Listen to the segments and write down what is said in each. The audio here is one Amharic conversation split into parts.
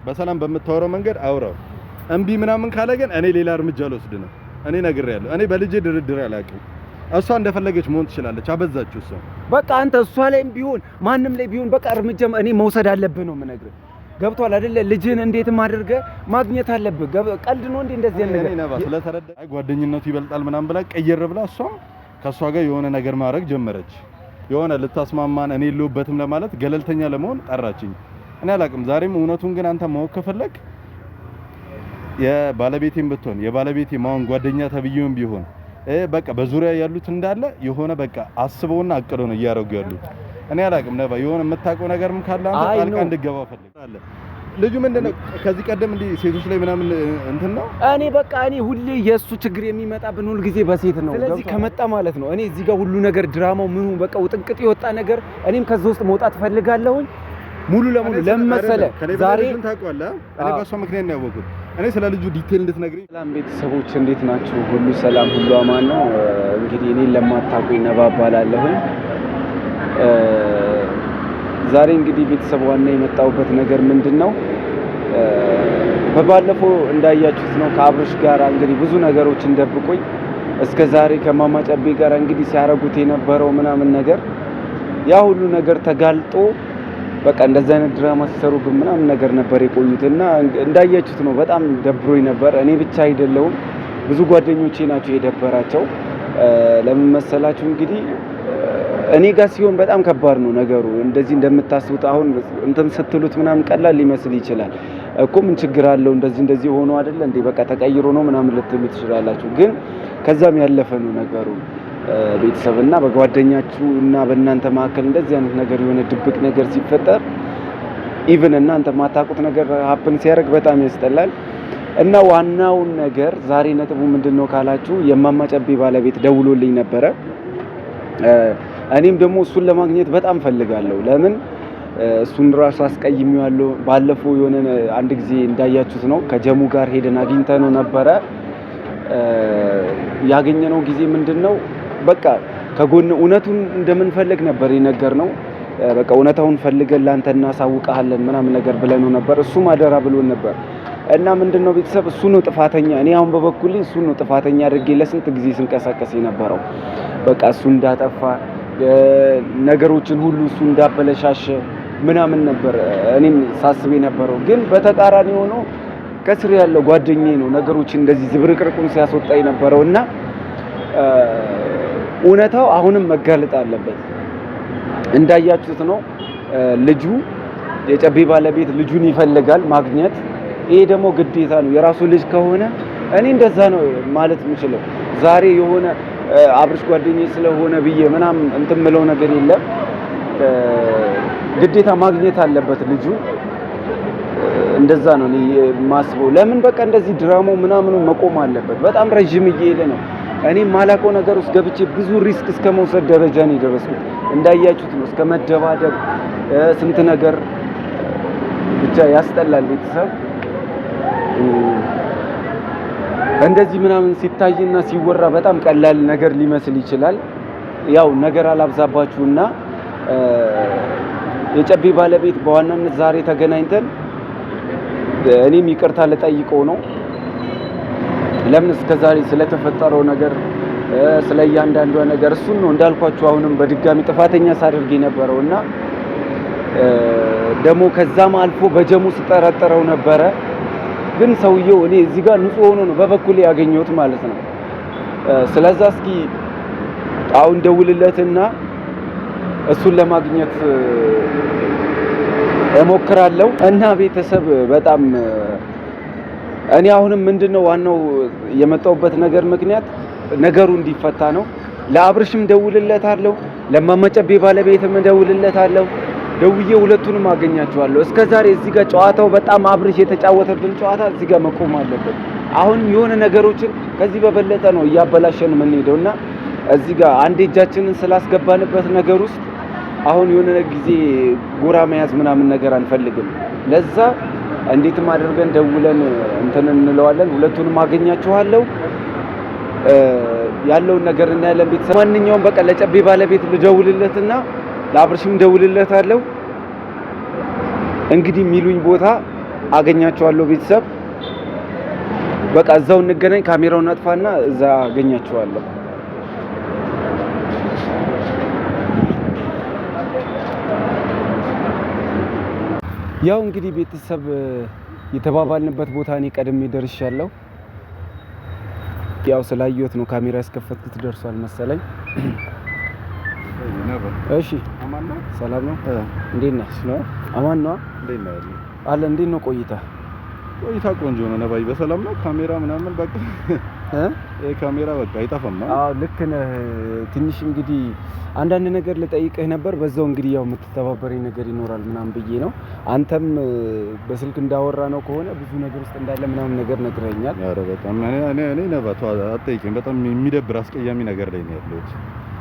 በሰላም በመታወራው መንገድ አውራው እምቢ ምናምን ካለ ግን እኔ ሌላ እርምጃ ልወስድ ነው። እኔ ነግሬያለሁ። እኔ በልጄ ድርድር አላውቅም። እሷ እንደፈለገች መሆን ትችላለች። አበዛችሁ እሷ በቃ አንተ እሷ ላይም ቢሆን ማንም ላይ ቢሆን በቃ እርምጃ እኔ መውሰድ አለብህ ነው የምነግርህ። ገብቷል አይደለ? ልጅህን እንዴትም አድርገህ ማግኘት አለብህ። ቀልድ ነው እንዴ እንደዚህ ያለ ነገር? እኔ ነባ ስለተረዳ አይ ጓደኝነቱ ይበልጣል ምናምን ብላ ቀየር ብላ እሷም ከሷ ጋር የሆነ ነገር ማድረግ ጀመረች። የሆነ ልታስማማን እኔ ልውበትም ለማለት ገለልተኛ ለመሆን ጠራችኝ። እኔ አላውቅም። ዛሬም እውነቱን ግን አንተ ማወቅ ከፈለክ የባለቤቴም ብትሆን የባለቤቴ ማን ጓደኛ ተብዬውም ቢሆን በቃ በዙሪያ ያሉት እንዳለ የሆነ በቃ አስበውና አቅደው ነው እያደረጉ ያሉት። እኔ አላውቅም ነባ የሆነ የምታውቀው ነገርም ካለ አንተ ጣልቃ እንድገባ ፈልጋለሁ። ልጁ ምንድነው ከዚህ ቀደም እንዲህ ሴቶች ላይ ምናምን እንትን ነው። እኔ በቃ እኔ ሁሌ የሱ ችግር የሚመጣብን ሁሉ ጊዜ በሴት ነው። ስለዚህ ከመጣ ማለት ነው እኔ እዚህ ጋር ሁሉ ነገር ድራማው ምኑ በቃ ውጥንቅጥ የወጣ ነገር እኔም ከዛ ውስጥ መውጣት ፈልጋለሁኝ ሙሉ ለሙሉ ለምመሰለ ዛሬ ምን ታውቀዋለህ? እኔ በሷ ምክንያት ነው ያወቁት። እኔ ስለ ልጁ ዲቴል እንድትነግሪኝ። ሰላም ቤተሰቦች እንዴት ናችሁ? ሁሉ ሰላም፣ ሁሉ አማን ነው። እንግዲህ እኔን ለማታውቁኝ ነባ እባላለሁኝ። ዛሬ እንግዲህ ቤተሰብ ዋና የመጣሁበት ነገር ምንድነው? በባለፈው እንዳያችሁት ነው ከአብርሽ ጋር እንግዲህ ብዙ ነገሮችን ደብቆኝ እስከዛሬ ከማማ ጨቤ ጋር እንግዲህ ሲያረጉት የነበረው ምናምን ነገር ያ ሁሉ ነገር ተጋልጦ በቃ እንደዛ አይነት ድራማ ሲሰሩብን ምናምን ነገር ነበር የቆዩትና እንዳያችሁት ነው። በጣም ደብሮኝ ነበር። እኔ ብቻ አይደለሁም ብዙ ጓደኞቼ ናቸው የደበራቸው። ለምን መሰላችሁ? እንግዲህ እኔ ጋር ሲሆን በጣም ከባድ ነው ነገሩ። እንደዚህ እንደምታስቡት አሁን እንትን ስትሉት ምናምን ቀላል ሊመስል ይችላል እኮ ምን ችግር አለው እንደዚህ ሆኖ አይደለ እንዴ በቃ ተቀይሮ ነው ምናምን ልትሉ ትችላላችሁ። ግን ከዛም ያለፈ ነው ነገሩ። ቤተሰብና በጓደኛችሁ እና በእናንተ መካከል እንደዚህ አይነት ነገር የሆነ ድብቅ ነገር ሲፈጠር ኢቭን እናንተ ማታውቁት ነገር ሀፕን ሲያደርግ በጣም ያስጠላል። እና ዋናውን ነገር ዛሬ ነጥቡ ምንድነው ካላችሁ የማማ ጨቤ ባለቤት ደውሎልኝ ነበረ። እኔም ደግሞ እሱን ለማግኘት በጣም ፈልጋለሁ። ለምን እሱን ራሱ አስቀይሜዋለሁ። ባለፈው የሆነ አንድ ጊዜ እንዳያችሁት ነው ከጀሙ ጋር ሄደን አግኝተነው ነበረ። ያገኘነው ጊዜ ምንድነው በቃ ከጎን እውነቱን እንደምንፈልግ ነበር የነገርነው። በቃ እውነታውን ፈልገን ላንተ እናሳውቃለን ምናምን ነገር ብለነው ነበር። እሱም አደራ ብሎን ነበር። እና ምንድነው ቤተሰብ እሱ ነው ጥፋተኛ። እኔ አሁን በበኩሌ እሱ ነው ጥፋተኛ አድርጌ ለስንት ጊዜ ስንቀሳቀስ የነበረው በቃ እሱ እንዳጠፋ ነገሮችን ሁሉ እሱ እንዳበለሻሸ ምናምን ነበር እኔም ሳስብ የነበረው። ግን በተቃራኒ ሆኖ ከስር ያለው ጓደኛዬ ነው ነገሮችን እንደዚህ ዝብርቅርቁን ሲያስወጣ የነበረውና እውነታው አሁንም መጋለጥ አለበት። እንዳያችሁት ነው ልጁ የጨቤ ባለቤት ልጁን ይፈልጋል ማግኘት። ይሄ ደግሞ ግዴታ ነው። የራሱ ልጅ ከሆነ እኔ እንደዛ ነው ማለት የምችለው። ዛሬ የሆነ አብርሽ ጓደኛዬ ስለሆነ ብዬ ምናምን እንትን ምለው ነገር የለም። ግዴታ ማግኘት አለበት ልጁ። እንደዛ ነው እኔ ማስበው። ለምን በቃ እንደዚህ ድራማው ምናምኑ መቆም አለበት። በጣም ረጅም እየሄደ ነው። እኔ ማላውቀው ነገር ውስጥ ገብቼ ብዙ ሪስክ እስከ መውሰድ ደረጃ ነው የደረስኩት። እንዳያችሁት ነው እስከ መደባደብ ስንት ነገር ብቻ ያስጠላል። ቤተሰብ እንደዚህ ምናምን ሲታይና ሲወራ በጣም ቀላል ነገር ሊመስል ይችላል። ያው ነገር አላብዛባችሁና የጨቤ ባለቤት በዋናነት ዛሬ ተገናኝተን እኔም ይቅርታ ልጠይቀው ነው። ለምን እስከዛሬ ስለተፈጠረው ነገር ስለ እያንዳንዷ ነገር እሱን ነው እንዳልኳችሁ አሁንም በድጋሚ ጥፋተኛ ሳደርግ የነበረውና ደግሞ ከዛም አልፎ በጀሙ ስጠረጥረው ነበረ። ግን ሰውየው እኔ እዚህ ጋር ንጹህ ሆኖ ነው በበኩሌ ያገኘሁት ማለት ነው። ስለዚህ እስኪ አሁን ደውልለትና እሱን ለማግኘት እሞክራለሁ። እና ቤተሰብ በጣም እኔ አሁንም ምንድነው ዋናው የመጣሁበት ነገር ምክንያት ነገሩ እንዲፈታ ነው። ለአብርሽም ደውልለታለሁ፣ ለማማ ጨቤ ባለቤትም ደውልለታለሁ። ደውዬ ሁለቱንም አገኛቸዋለሁ። እስከዛሬ እዚህ ጋር ጨዋታው በጣም አብርሽ የተጫወተብን ጨዋታ እዚህ ጋር መቆም አለበት። አሁን የሆነ ነገሮችን ከዚህ በበለጠ ነው እያበላሸን የምንሄደውና እዚህ ጋር አንድ እጃችንን ስላስገባንበት ነገር ውስጥ አሁን የሆነ ጊዜ ጎራ መያዝ ምናምን ነገር አንፈልግም። ለዛ እንዴትም አድርገን ደውለን እንትን እንለዋለን። ሁለቱንም አገኛቸዋለሁ። ያለውን ነገር እናያለን። ቤተሰብ ማንኛውም በቃ ለጨቤ ባለቤት ልደውልለትና ለአብርሽም ደውልለታለሁ። እንግዲህ ሚሉኝ ቦታ አገኛቸዋለሁ ቤተሰብ በቃ እዛው እንገናኝ ካሜራውን አጥፋና እዛ አገኛቸዋለሁ ያው እንግዲህ ቤተሰብ የተባባልንበት ቦታ እኔ ቀድሜ ደርሻለሁ ያው ስላየሁት ነው ካሜራ ያስከፈትኩት ደርሷል መሰለኝ እሺ አማን ነው ሰላም ነው እንዴት ነህ ነው አማን ነው እንዴት ነህ አለ እንዴት ነው ቆይታ ቆንጆ ነው ነባይ በሰላም ነው ካሜራ ምናምን በቃ ካሜራ በቃ አይጠፋም አዎ ልክ ነህ ትንሽ እንግዲህ አንዳንድ ነገር ልጠይቅህ ነበር በዛው እንግዲህ ያው የምትተባበረኝ ነገር ይኖራል ምናምን ብዬ ነው አንተም በስልክ እንዳወራ ነው ከሆነ ብዙ ነገር ውስጥ እንዳለ ምናምን ነገር ነግረኛል ኧረ በጣም እኔ ነባቷ አትጠይቀኝ በጣም የሚደብር አስቀያሚ ነገር ላይ ነው ያለሁት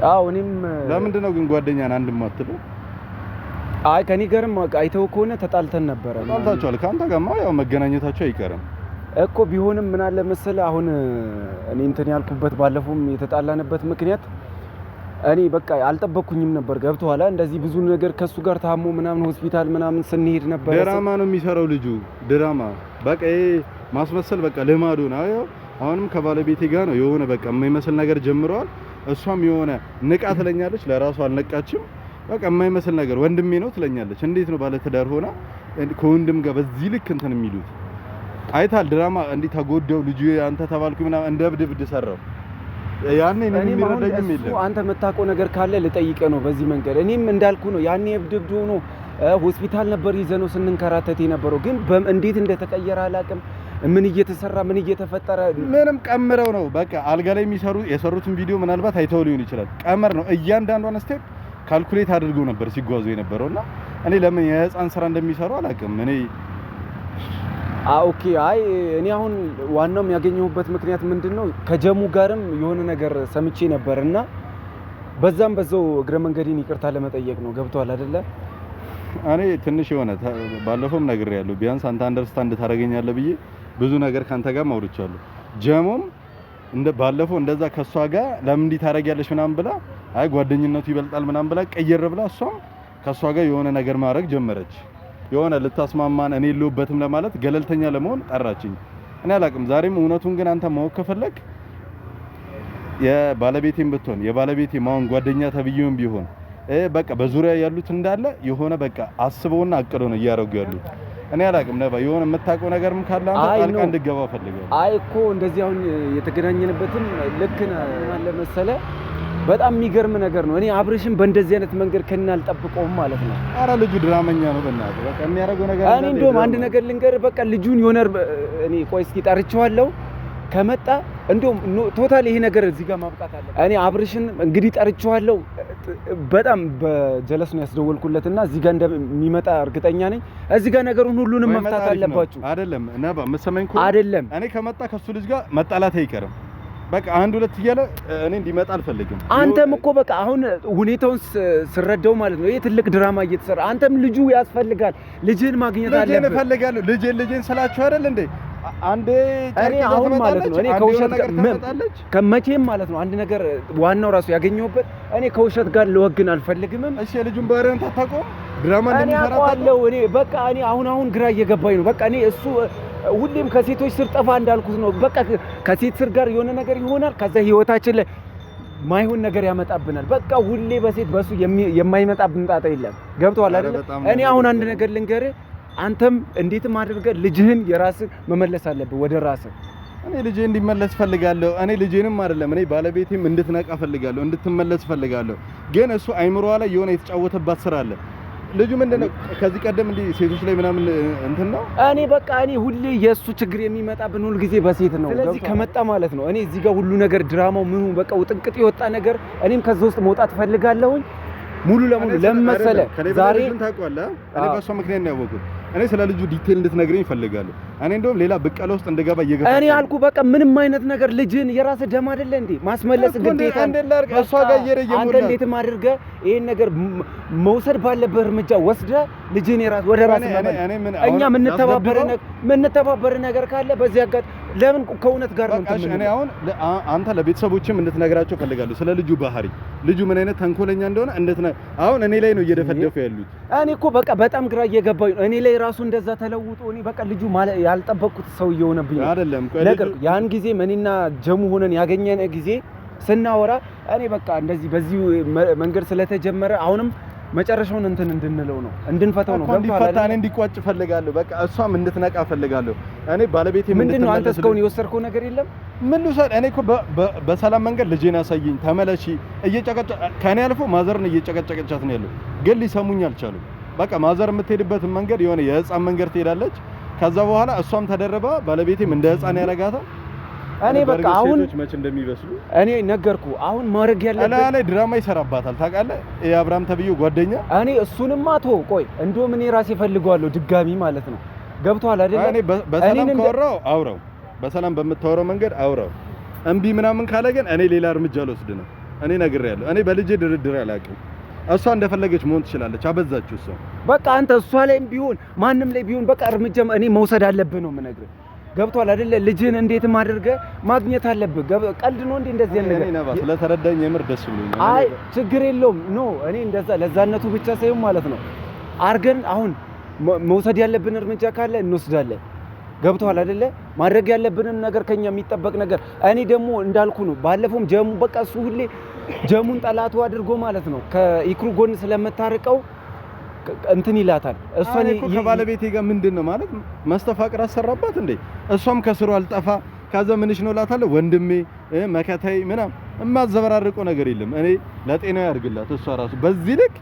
አዎ እኔም ለምንድን ነው ግን ጓደኛን አንድ ማትለው አይ ከኔ ጋርም አይተው ከሆነ ተጣልተን ነበር ተጣልታችኋል ካንተ ጋርማ ያው መገናኘታችሁ አይቀርም እኮ ቢሆንም ምን አለ መሰለህ አሁን እኔ እንትን ያልኩበት ባለፈውም የተጣላንበት ምክንያት እኔ በቃ አልጠበቅኩኝም ነበር ገብቶሃል እንደዚህ ብዙ ነገር ከሱ ጋር ታሞ ምናምን ሆስፒታል ምናምን ስንሄድ ነበር ድራማ ነው የሚሰራው ልጁ ድራማ በቃ ማስመሰል በቃ ልማዱ ነው አሁንም ከባለቤቴ ጋር ነው የሆነ በቃ የማይመስል ነገር ጀምረዋል እሷም የሆነ ንቃ ትለኛለች ለራሷ አልነቃችም በቃ የማይመስል ነገር ወንድሜ ነው ትለኛለች እንዴት ነው ባለ ትዳር ሆና ከወንድም ጋር በዚህ ልክ እንትን የሚሉት አይታል ድራማ እንዴ ተጎደው ልጁ አንተ ተባልኩ ምናምን እንደ እብድ ሰራው ያኔ እኔ የሚረዳኝም የለም አንተ መታቆ ነገር ካለ ልጠይቀ ነው በዚህ መንገድ እኔም እንዳልኩ ነው ያኔ እብድ ሆኖ ሆስፒታል ነበር ይዘነው ስንንከራተት የነበረው ግን እንዴት እንደተቀየረ አላቅም ምን እየተሰራ ምን እየተፈጠረ ምንም ቀምረው ነው በቃ አልጋ ላይ የሰሩትን ቪዲዮ ምናልባት አይተው ሊሆን ይችላል ቀመር ነው እያንዳንዷን ስቴፕ ካልኩሌት አድርገው ነበር ሲጓዙ የነበረውና እኔ ለምን የህፃን ስራ እንደሚሰሩ አላቅም እኔ ኦኬ አይ እኔ አሁን ዋናው ያገኘሁበት ምክንያት ምንድነው ከጀሙ ጋርም የሆነ ነገር ሰምቼ ነበርና በዛም በዛው እግረ መንገዴን ይቅርታ ለመጠየቅ ነው ገብቷል አይደለ እኔ ትንሽ የሆነ ባለፈውም ነግሬያለሁ ቢያንስ አንተ አንደርስታንድ ታደርገኛለህ ብዬ ብዙ ነገር ካንተ ጋር ማውርቻለሁ ጀሙም እንደ ባለፈው እንደዛ ከሷ ጋር ለምን እንዲ ታረጋለሽ ምናምን ብላ አይ ጓደኝነቱ ይበልጣል ምናምን ብላ ቀየር ብላ እሷም ከሷ ጋር የሆነ ነገር ማድረግ ጀመረች የሆነ ልታስማማን እኔ ልውበትም ለማለት ገለልተኛ ለመሆን ጠራችኝ እኔ አላቅም ዛሬም እውነቱን ግን አንተ ማወቅ ከፈለክ የባለቤቴም ብትሆን የባለቤቴ ማውን ጓደኛ ተብዬውም ቢሆን በቃ በዙሪያ ያሉት እንዳለ የሆነ በቃ አስበውና አቅደው ነው እያረጉ ያሉት እኔ አላቅም ነባ የሆነ የምታውቀው ነገርም ካለ አንተ ጣልቃ እንድገባ ፈልገው አይ እኮ እንደዚህ አሁን የተገናኘንበትም ልክ አለ መሰለ በጣም የሚገርም ነገር ነው እኔ አብርሽን በእንደዚህ አይነት መንገድ ከና አልጠብቀውም ማለት ነው አረ ልጁ ድራመኛ ነው በእናትህ በቃ የሚያረጋው ነገር እኔ እንደውም አንድ ነገር ልንገር በቃ ልጁን ዮነር እኔ ቆይ እስኪ ጠርቼዋለሁ ከመጣ እንደውም ቶታል ይሄ ነገር እዚህ ጋር ማብቃት አለ እኔ አብርሽን እንግዲህ ጠርቼዋለሁ በጣም በጀለስ ነው ያስደወልኩለትና እዚህ ጋር እንደሚመጣ እርግጠኛ ነኝ እዚህ ጋር ነገሩን ሁሉንም መፍታት አለባችሁ አይደለም ነባ መሰመኝ እኮ አይደለም እኔ ከመጣ ከሱ ልጅ ጋር መጣላት አይቀርም በቃ አንድ ሁለት ይያለ እኔ እንዲመጣ አልፈልግም አንተም እኮ በቃ አሁን ሁኔታውን ስረዳው ማለት ነው ይሄ ትልቅ ድራማ እየተሰራ አንተም ልጁ ያስፈልጋል ልጅን ማግኘት አለበት ልጅን እፈልጋለሁ ልጅን ስላችሁ አይደል እንዴ አንዴ እኔ አሁን ማለት ነው እኔ ከውሸት ጋር ከመቼም ማለት ነው አንድ ነገር ዋናው ራሱ ያገኘውበት እኔ ከውሸት ጋር ልወግን አልፈልግም እሺ ልጁን ባረን ታጣቆም ድራማ እንደሚሰራው እኔ በቃ እኔ አሁን ግራ እየገባኝ ነው በቃ እኔ እሱ ሁሌም ከሴቶች ስር ጠፋ እንዳልኩት ነው በቃ ከሴት ስር ጋር የሆነ ነገር ይሆናል ከዛ ህይወታችን ላይ ማይሆን ነገር ያመጣብናል በቃ ሁሌ በሴት በሱ የማይመጣብን ጣጣ የለም ገብቷል አይደል እኔ አሁን አንድ ነገር ልንገርህ አንተም እንዴትም አድርገህ ልጅህን የራስህ መመለስ አለብህ ወደ ራስህ እኔ ልጄ እንዲመለስ ፈልጋለሁ እኔ ልጄንም አይደለም እኔ ባለቤቴም እንድትነቃ ፈልጋለሁ እንድትመለስ ፈልጋለሁ ግን እሱ አይምሮዋ ላይ የሆነ የተጫወተባት ስራ አለ ልጁ ምንድነው ከዚህ ቀደም እንዲ ሴቶች ላይ ምናምን እንትን ነው እኔ በቃ እኔ ሁሌ የሱ ችግር የሚመጣብን ሁሉ ጊዜ በሴት ነው ስለዚህ ከመጣ ማለት ነው እኔ እዚህ ጋር ሁሉ ነገር ድራማው ምኑ በቃ ውጥንቅጥ ይወጣ ነገር እኔም ከዛ ውስጥ መውጣት ፈልጋለሁ ሙሉ ለሙሉ ለምመሰለ ዛሬ ታውቃለህ እኔ በሷ ምክንያት ነው ያወቁት እኔ ስለ ልጁ ዲቴል እንድትነግረኝ ፈልጋለሁ እኔ እንደውም ሌላ በቀለ ውስጥ እንደገባ እየገፋ እኔ አልኩ በቃ ምንም አይነት ነገር ልጅን የራስ ደም አይደለ እንዴ ማስመለስ ግዴታ እንደላርክ እሷ ጋር እየረየሙና አንተ እንዴትም አድርገህ ይሄን ነገር መውሰድ ባለበት እርምጃ ወስደህ ልጅን የራስ ወደ ራስ መመለስ እኛ ምን ተባበረ ነገር ካለ በዚህ አጋጥ ለምን ከእውነት ጋር ነው እንትን እኔ አሁን አንተ ለቤተሰቦችም እንድትነግራቸው ፈልጋለሁ ስለ ልጁ ባህሪ ልጁ ምን አይነት ተንኮለኛ እንደሆነ አሁን እኔ ላይ ነው እየደፈደፉ ያሉት። እኔ እኮ በቃ በጣም ግራ እየገባኝ ነው። እኔ ላይ ራሱ እንደዛ ተለውጦ እኔ በቃ ልጁ ያልጠበቅኩት ሰው እየሆነብኝ አይደለም። ያን ጊዜ እኔና ጀሙ ሆነን ያገኘን ጊዜ ስናወራ እኔ በቃ እንደዚህ በዚህ መንገድ ስለተጀመረ አሁንም መጨረሻውን እንድንለው ነው እንድንፈታው ነው። እንዲፈታ እኔ እንዲቋጭ ፈልጋለሁ። በቃ እሷም እንድትነቃ ፈልጋለሁ። እኔ ባለቤቴ ምንድነው አንተ እስካሁን የወሰድከው ነገር የለም? ምን ልውሰድ? እኔ እኮ በሰላም መንገድ ልጄን አሳይኝ ተመለሺ ከኔ አልፎ ማዘርን እየጨቀጨቀቻት ነው ያለው፣ ግን ሊሰሙኝ አልቻሉም። በቃ ማዘር የምትሄድበትን መንገድ የሆነ የህፃን መንገድ ትሄዳለች። ከዛ በኋላ እሷም ተደረባ ባለቤቴም እንደ ህፃን ያረጋታል። እኔ በቃ አሁን መች እንደሚበስሉ እኔ ነገርኩ። አሁን ማድረግ ያለበት ላይ ድራማ ይሰራባታል ታውቃለህ። የአብርሃም ተብዬው ጓደኛ እኔ እሱንማ ቆይ እንደውም እኔ ራሴ ፈልገዋለሁ ድጋሚ ማለት ነው። ገብቷል አይደል? እኔ በሰላም ካወራው አውራው፣ በሰላም በምታወራው መንገድ አውራው። እምቢ ምናምን ካለ ግን እኔ ሌላ እርምጃ ልወስድ ነው። እኔ ነግሬያለሁ። እኔ በልጄ ድርድር አላውቅም። እሷ እንደፈለገች መሆን ትችላለች። አበዛችሁ እሷ። በቃ አንተ እሷ ላይም ቢሆን ማንም ላይ ቢሆን በቃ እርምጃ እኔ መውሰድ አለብህ ነው የምነግርህ። ገብቷል አይደለ? ልጅህን እንዴትም አድርገህ ማግኘት አለብህ። ቀልድ ነው እንዴ እንደዚህ ነገር? እኔ ነባ ስለተረዳኝ የምር ደስ ብሎኛል። አይ ችግር የለውም። ኖ እኔ እንደዛ ለዛነቱ ብቻ ሳይሆን ማለት ነው አርገን አሁን መውሰድ ያለብን እርምጃ ካለ እንወስዳለን። ገብቷል አይደለ? ማድረግ ያለብንን ነገር ከኛ የሚጠበቅ ነገር እኔ ደግሞ እንዳልኩ ነው። ባለፈውም ጀሙ በቃ እሱ ሁሌ ጀሙን ጠላቱ አድርጎ ማለት ነው ከኢክሩ ጎን ስለምታርቀው እንትን ይላታል። እሷን ከባለቤቴ ጋር ምንድነው ማለት መስተፋቅር አሰራባት እንዴ? እሷም ከስሩ አልጠፋ ካዘ ምንሽ ነው ላታለ ወንድሜ መከታይ ምናም የማዘበራርቀው ነገር የለም። እኔ ለጤናው ያርግላት። እሷ ራሱ በዚህ ልክ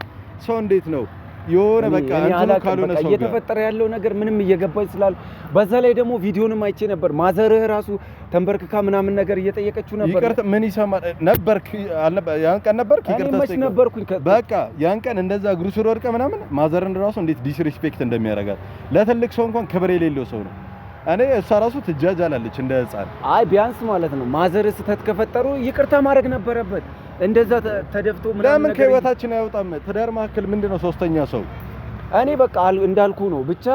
ሰው እንዴት ነው የሆነ በቃ አንተ ካልሆነ ሰው እየተፈጠረ ያለው ነገር ምንም እየገባኝ ስላል በዛ ላይ ደግሞ ቪዲዮንም አይቼ ነበር። ማዘርህ ራሱ ተንበርክካ ምናምን ነገር እየጠየቀችው ነበር። ይቅርታ ምን ይሰማል ነበርክ? ያን ቀን ነበርክ? ይቅርታ ነበርኩኝ። በቃ ያን ቀን እንደዛ እግሩ ስር ወድቀ ምናምን ማዘርን ራሱ እንዴት ዲስሪስፔክት እንደሚያረጋት ለትልቅ ሰው እንኳን ክብር የሌለው ሰው ነው። እኔ እሷ ራሱ ትጃጃላለች እንደ ህፃን። አይ ቢያንስ ማለት ነው ማዘር ስህተት ከፈጠሩ ይቅርታ ማድረግ ነበረበት። እንደዛ ተደፍቶ ምናምን ነገር ለምን ከህይወታችን አይወጣም? ትዳር መካከል ምንድነው ሶስተኛ ሰው? እኔ በቃ እንዳልኩ ነው ብቻ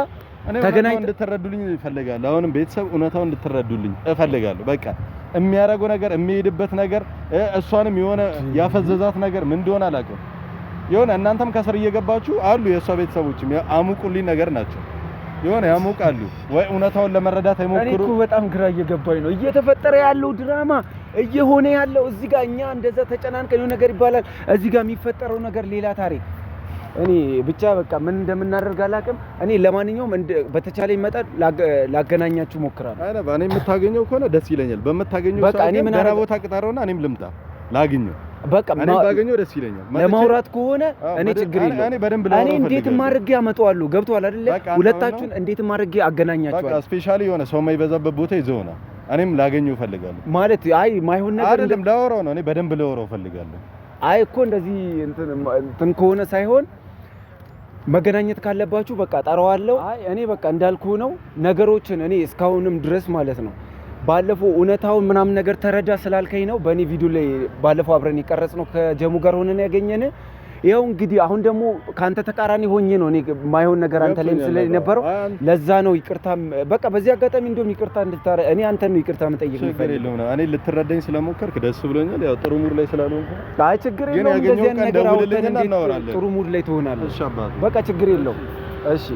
ተገናኝተን እንድትረዱልኝ እፈልጋለሁ። አሁንም ቤተሰብ እውነታውን እንድትረዱልኝ እፈልጋለሁ። በቃ የሚያረገው ነገር የሚሄድበት ነገር እሷንም የሆነ ያፈዘዛት ነገር ምን እንደሆነ አላውቅም። የሆነ እናንተም ከስር እየገባችሁ አሉ የእሷ ቤተሰቦችም አሙቁልኝ ነገር ናቸው። የሆነ ያሙቃሉ ወይ እውነታውን ለመረዳት አይሞክሩ። እኔ እኮ በጣም ግራ እየገባኝ ነው እየተፈጠረ ያለው ድራማ እየሆነ ያለው እዚህ ጋር እኛ እንደዛ ተጨናንቀን ነገር ይባላል፣ እዚህ ጋር የሚፈጠረው ነገር ሌላ ታሪክ። እኔ ብቻ በቃ ምን እንደምናደርግ አላውቅም። እኔ ለማንኛውም በተቻለኝ መጠን ላገናኛችሁ ሞክራለሁ። አይ ነባ እኔ የምታገኘው ከሆነ ደስ ይለኛል። በመታገኘው በቃ እኔ ምን አረቦታ ቅጠረውና እኔም ልምጣ ላግኘው። በቃ እኔ ባገኘው ደስ ይለኛል። ለማውራት ከሆነ እኔ ችግር የለውም። እኔ እንዴት ማድረግ ያመጣዋለሁ? ገብቷል አይደለ? ሁለታችሁን እንዴት ማድረግ አገናኛችኋለሁ? በቃ ስፔሻሊ የሆነ ሰው የማይበዛበት ቦታ ይዘውና እኔም ላገኘው ፈልጋለሁ። ማለት አይ ማይሆን ነገር አይደለም፣ ላወራው ነው። እኔ በደንብ ላወራው ፈልጋለሁ። አይ እኮ እንደዚህ እንትን ከሆነ ሳይሆን መገናኘት ካለባችሁ በቃ ጠራዋለሁ። አይ እኔ በቃ እንዳልኩ ነው ነገሮችን እኔ እስካሁንም ድረስ ማለት ነው ባለፈው እውነታውን ምናምን ነገር ተረዳ ስላልከኝ ነው በእኔ ቪዲዮ ላይ ባለፈው አብረን ይቀረጽ ነው ከጀሙ ጋር ሆነን ያገኘን። ይኸው እንግዲህ አሁን ደግሞ ካንተ ተቃራኒ ሆኜ ነው እኔ ማይሆን ነገር አንተ ላይም ስለነበረው ለዛ ነው ይቅርታ። በቃ በዚህ አጋጣሚ እንደውም ይቅርታ እንድታረ እኔ አንተ ነው ይቅርታ መጠየቅ ነው። እኔ ልትረዳኝ ስለሞከርክ ደስ ብሎኛል። ያው ጥሩ ሙድ ላይ ስላልሆንኩ አይ ችግር የለውም። እንደዚህ አይነት ነገር አውጥተን ጥሩ ሙድ ላይ ትሆናለህ። እሺ አባቴ በቃ ችግር የለውም። እሺ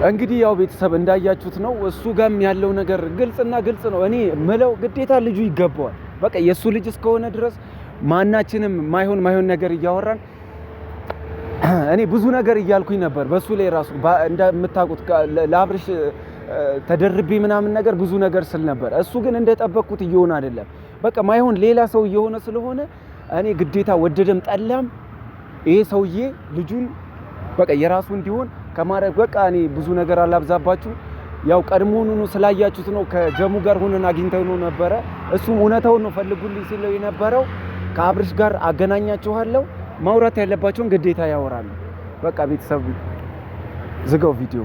እንግዲህ ያው ቤተሰብ እንዳያችሁት ነው። እሱ ጋርም ያለው ነገር ግልጽና ግልጽ ነው። እኔ ምለው ግዴታ ልጁ ይገባዋል። በቃ የሱ ልጅ እስከሆነ ድረስ ማናችንም ማይሆን ነገር እያወራን እኔ ብዙ ነገር እያልኩኝ ነበር በሱ ላይ ራሱ እንደምታውቁት ለአብርሽ ተደርቤ ምናምን ነገር ብዙ ነገር ስል ነበር። እሱ ግን እንደጠበቅኩት እየሆነ አይደለም። በቃ ማይሆን ሌላ ሰው እየሆነ ስለሆነ እኔ ግዴታ ወደደም ጠላም ይሄ ሰውዬ ልጁን በቃ የራሱ እንዲሆን ከማድረግ በቃ እኔ ብዙ ነገር አላብዛባችሁ። ያው ቀድሞውኑ ስላያችሁት ነው ከጀሙ ጋር ሆነን አግኝተው ነበረ። እሱም እውነታውን ነው ፈልጉልኝ ሲለው የነበረው። ከአብርሽ ጋር አገናኛችኋለሁ። ማውራት ያለባቸውን ግዴታ ያወራሉ። በቃ ቤተሰብ ዝጋው ቪዲዮ